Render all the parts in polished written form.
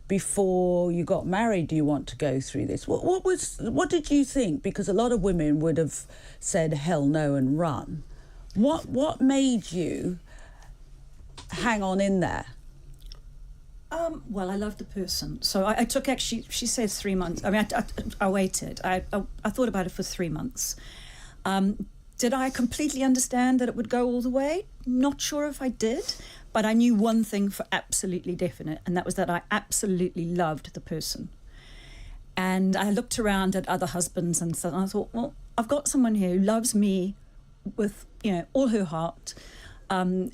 before you got married, do you want to go through this? What did you think? Because a lot of women would have said hell no and run. What made you hang on in there? Well, I loved the person, so I took, actually, she says 3 months. I mean, I waited. I thought about it for 3 months. Did I completely understand that it would go all the way? Not sure if I did, but I knew one thing for absolutely definite, and that was that I absolutely loved the person. And I looked around at other husbands and so I thought, well, I've got someone here who loves me with, all her heart.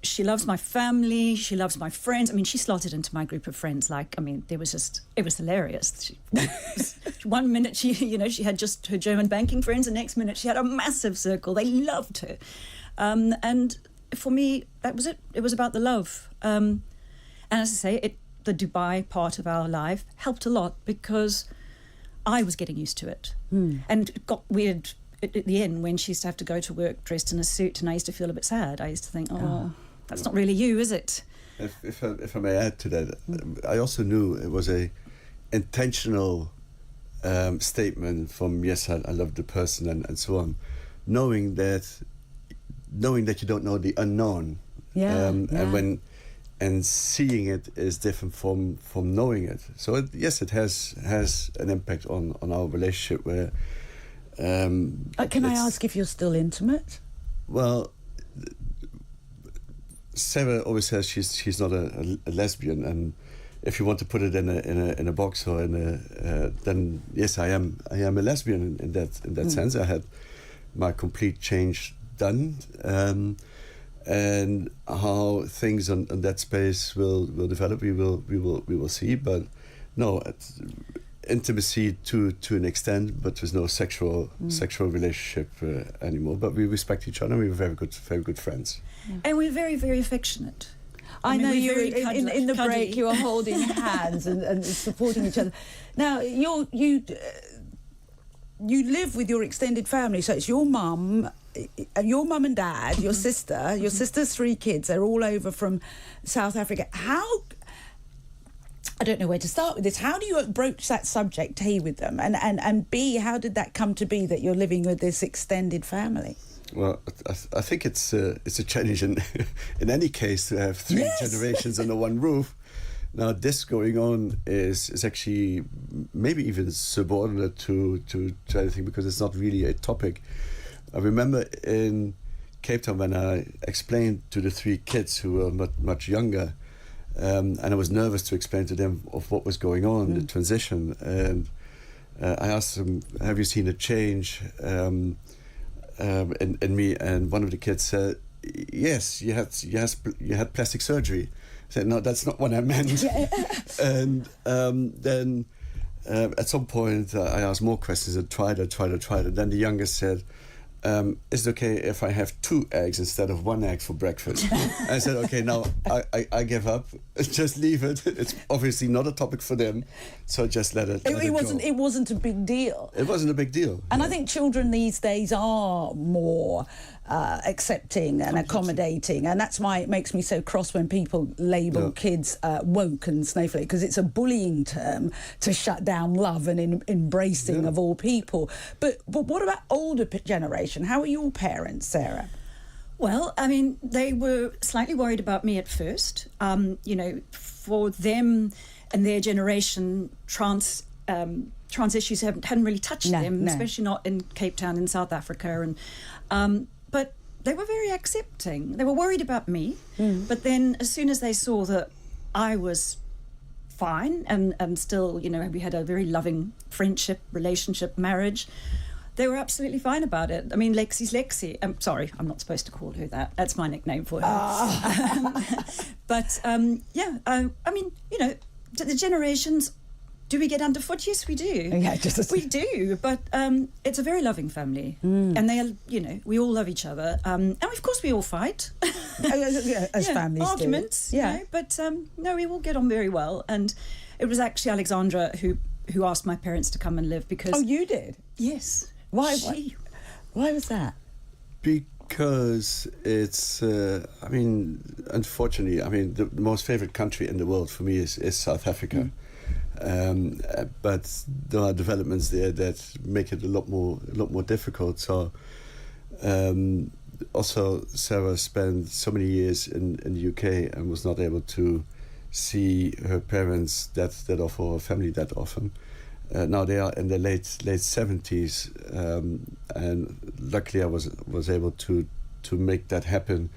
She loves my family. She loves my friends. I mean, she slotted into my group of friends. It was hilarious. 1 minute she had just her German banking friends. The next minute she had a massive circle. They loved her. And for me, that was it. It was about the love. And as I say, the Dubai part of our life helped a lot because I was getting used to it. And it got weird at the end when she used to have to go to work dressed in a suit, and I used to feel a bit sad. I used to think, that's not really you, is it? If I may add to that, I also knew it was a intentional statement from, yes, I love the person and so on, knowing that you don't know the unknown. And seeing it is different from knowing it. So it has an impact on our relationship where. Can I ask if you're still intimate? Well, Sarah always says she's not a lesbian, and if you want to put it in a box or then yes, I am a lesbian in that sense. I had my complete change done, and how things on that space will develop, we will see. But no. Intimacy to an extent, but there's no sexual relationship anymore. But we respect each other. We were very good friends, and we're very, very affectioned. I know you in the cuddly. break. You were holding hands and supporting each other. Now you live with your extended family, so it's your mum and dad, your sister's 3 kids. They're all over from South Africa. I don't know where to start with this. How do you broach that subject, A, with them? And B, how did that come to be that you're living with this extended family? Well, I think it's a challenge in any case to have 3 generations under one roof. Now, this going on is actually maybe even subordinate to anything because it's not really a topic. I remember in Cape Town when I explained to the 3 kids who were much younger, and I was nervous to explain to them of what was going on, the transition. And I asked them, have you seen a change in me? And one of the kids said, yes, you had plastic surgery. I said, no, that's not what I meant. And then at some point I asked more questions and tried. And then the youngest said, is it okay if I have 2 eggs instead of 1 egg for breakfast? I said, okay, now I give up. Just leave it. It's obviously not a topic for them, so just let it. It wasn't a big deal. It wasn't a big deal. And I think children these days are more accepting and accommodating, and that's why it makes me so cross when people label kids woke and snowflake, because it's a bullying term to shut down love and embracing of all people. But what about older generation? How are your parents, Sarah? Well, I mean, they were slightly worried about me at first. For them and their generation, trans issues hadn't really touched them, especially not in Cape Town in South Africa. And but they were very accepting. They were worried about me, but then as soon as they saw that I was fine and still, we had a very loving friendship, relationship, marriage, they were absolutely fine about it. I mean, Lexi's Lexi. I'm sorry, I'm not supposed to call her that. That's my nickname for her. But the generations. Do we get underfoot? Yes, we do. Yeah, we do. But it's a very loving family, and they are, we all love each other, and of course we all fight. As families arguments, do. Yeah. But no, we all get on very well. And it was actually Alexandra who asked my parents to come and live because. Oh, you did? Yes. Why was that? Because it's, I mean, unfortunately, I mean, the most favorite country in the world for me is South Africa. But there are developments there that make it a lot more difficult. So, also Sarah spent so many years in the UK and was not able to see her parents that often, or her family that often. Now they are in their late 70s, and luckily I was able to make that happen,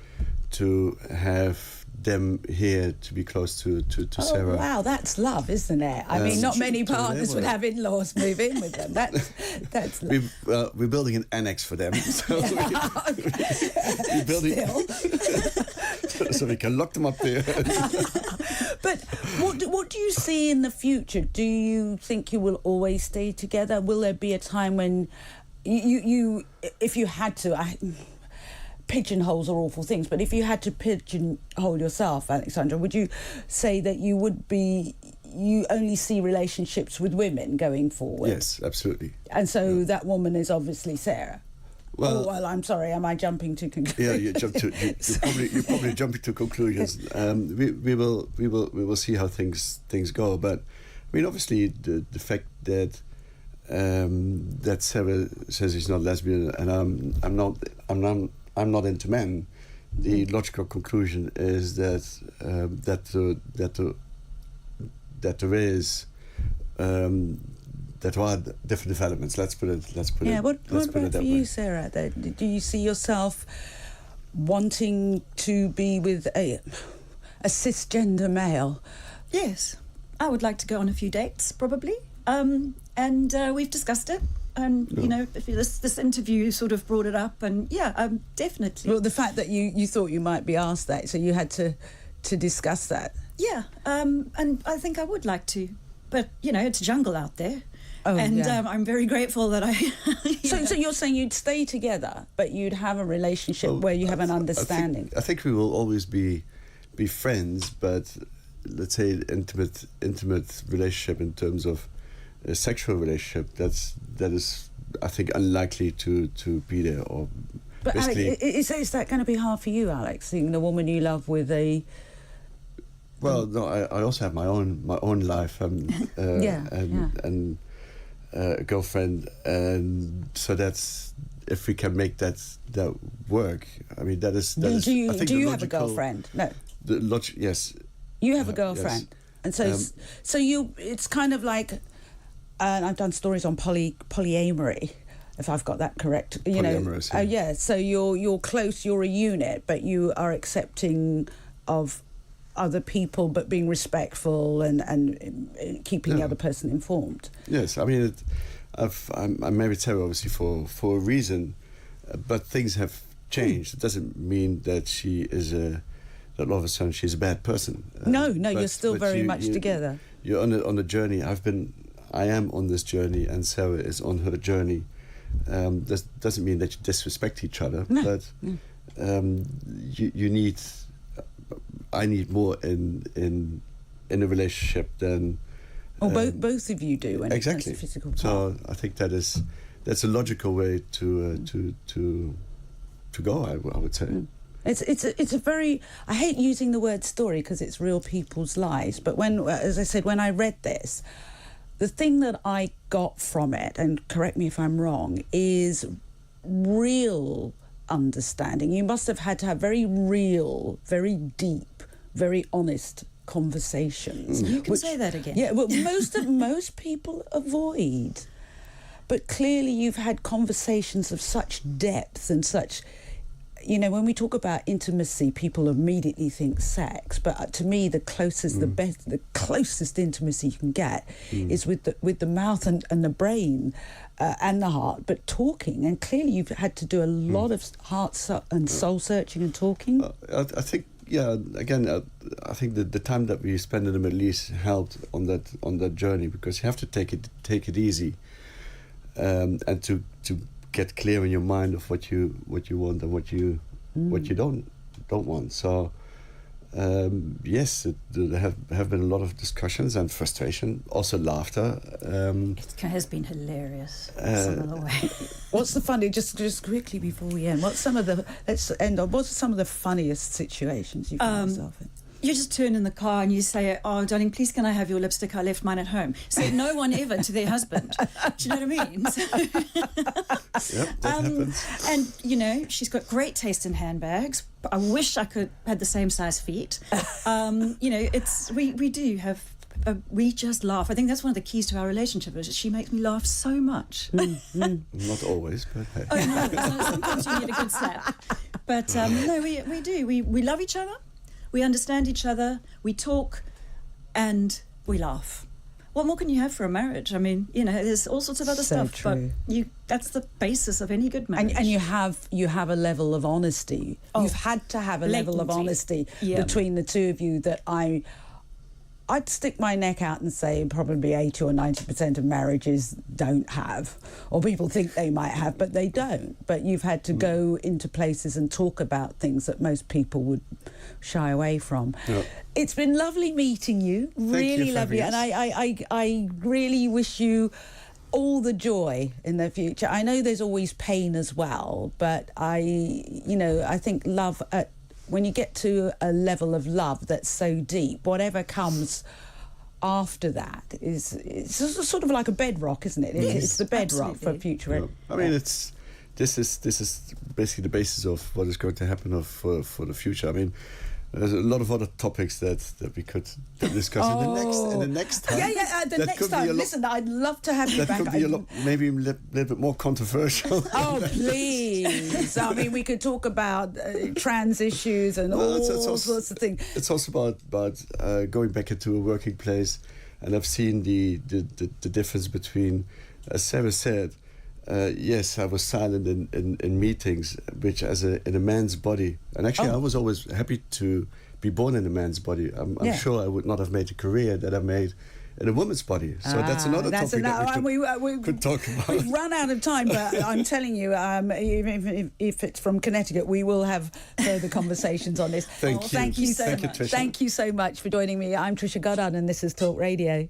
to have them here, to be close to Sarah. Wow, that's love, isn't it? I mean, not many partners would have in-laws move in with them. That's love. We're building an annex for them, so we're building so we can lock them up there. But what do you see in the future? Do you think you will always stay together? Will there be a time when you if you had to, pigeonholes are awful things, but if you had to pigeonhole yourself, Alexandra, would you say that you only see relationships with women going forward? Yes, absolutely. And so that woman is obviously Sarah. Well, I'm sorry. Am I jumping to conclusions? Yeah, you're probably jumping to conclusions. We will see how things go. But I mean, obviously, the fact that that Sarah says he's not lesbian and I'm not into men. The logical conclusion is that there are different developments. Let's put it. Yeah. What about that for you, way. Sarah? Do you see yourself wanting to be with a cisgender male? Yes, I would like to go on a few dates, probably. And we've discussed it. And, you know, this interview sort of brought it up. And, yeah, definitely. Well, the fact that you thought you might be asked that, so you had to discuss that. Yeah, and I think I would like to. But, you know, it's a jungle out there. Oh, and yeah. I'm very grateful that I... So you're saying you'd stay together, but you'd have a relationship where you have an understanding. I think we will always be friends, but let's say intimate relationship in terms of a sexual relationship, that is I think unlikely to be there. Or but Alex, is that going to be hard for you, Alex, seeing the woman you love with a... Well, no, I also have my own life and a girlfriend, and so that's, if we can make that work. I mean, that is. Do you have a girlfriend? No. Yes. You have a girlfriend, yes. And so it's kind of like, I've done stories on polyamory, if I've got that correct. You Polyamorous, know, yeah. So you're close, you're a unit, but you are accepting of other people, but being respectful and keeping the other person informed. Yes, I mean, I'm married Sarah obviously for a reason, but things have changed. It doesn't mean that she is that all of a sudden she's a bad person. No, you're still very much together. You're on a journey. I am on this journey, and Sarah is on her journey. This doesn't mean that you disrespect each other, but you need. I need more in a relationship than. Both of you do when exactly. It comes to physical part. So I think that's a logical way to go. I would say. It's a very. I hate using the word story because it's real people's lives. But as I said, when I read this, the thing that I got from it, and correct me if I'm wrong, is real understanding. You must have had to have very real, very deep, very honest conversations. You can say that again. Yeah, well, most people avoid. But clearly you've had conversations of such depth and such... You know, when we talk about intimacy, people immediately think sex. But to me, the closest, the closest intimacy you can get is with the mouth and the brain and the heart. But talking, and clearly you've had to do a lot of heart and soul searching and talking. I think, again, I think that the time that we spent in the Middle East helped on that journey, because you have to take it easy, and to get clear in your mind of what you want and what you don't want. So Yes, there have been a lot of discussions and frustration, also laughter. It has been hilarious some of the way. What's the funny? Just quickly before we end. Let's end on. What's some of the funniest situations you find yourself in? You just turn in the car and you say, "Oh, darling, please can I have your lipstick? I left mine at home." Said no one ever to their husband. Do you know what I mean? Yep, that happens. And, you know, she's got great taste in handbags. But I wish I could had the same size feet. You know, we do have... we just laugh. I think that's one of the keys to our relationship is she makes me laugh so much. Not always, but hey. Oh, no, sometimes you need a good slap. But no, we do. We love each other. We understand each other, we talk, and we laugh. What more can you have for a marriage? I mean, you know, there's all sorts of other stuff, true. but that's the basis of any good marriage. And you have a level of honesty. You've had to have a level of honesty between the two of you that I'd stick my neck out and say probably 80 or 90% of marriages don't have, or people think they might have, but they don't. But you've had to go into places and talk about things that most people would shy away from. Yeah. It's been lovely meeting you. Really lovely. And I really wish you all the joy in the future. I know there's always pain as well, but I think love when you get to a level of love that's so deep, whatever comes after that it's sort of like a bedrock, isn't it? Yes, it's the bedrock absolutely. for future. Yeah. I mean, this is basically the basis of what is going to happen for the future. I mean, there's a lot of other topics that we could discuss in the next time. The next time. Listen, I'd love to have you back. That could be maybe a little bit more controversial. Oh, please. I mean, we could talk about trans issues and all sorts of things. It's also about going back into a working place, and I've seen the difference between, as Sarah said, yes, I was silent in meetings, which in a man's body. And actually, I was always happy to be born in a man's body. I'm sure I would not have made a career that I made in a woman's body. So that's another topic that we could talk about. We've run out of time, but I'm telling you, even if it's from Connecticut, we will have further conversations on this. Thank you. Thank you so much. Trisha. Thank you so much for joining me. I'm Trisha Goddard, and this is Talk Radio.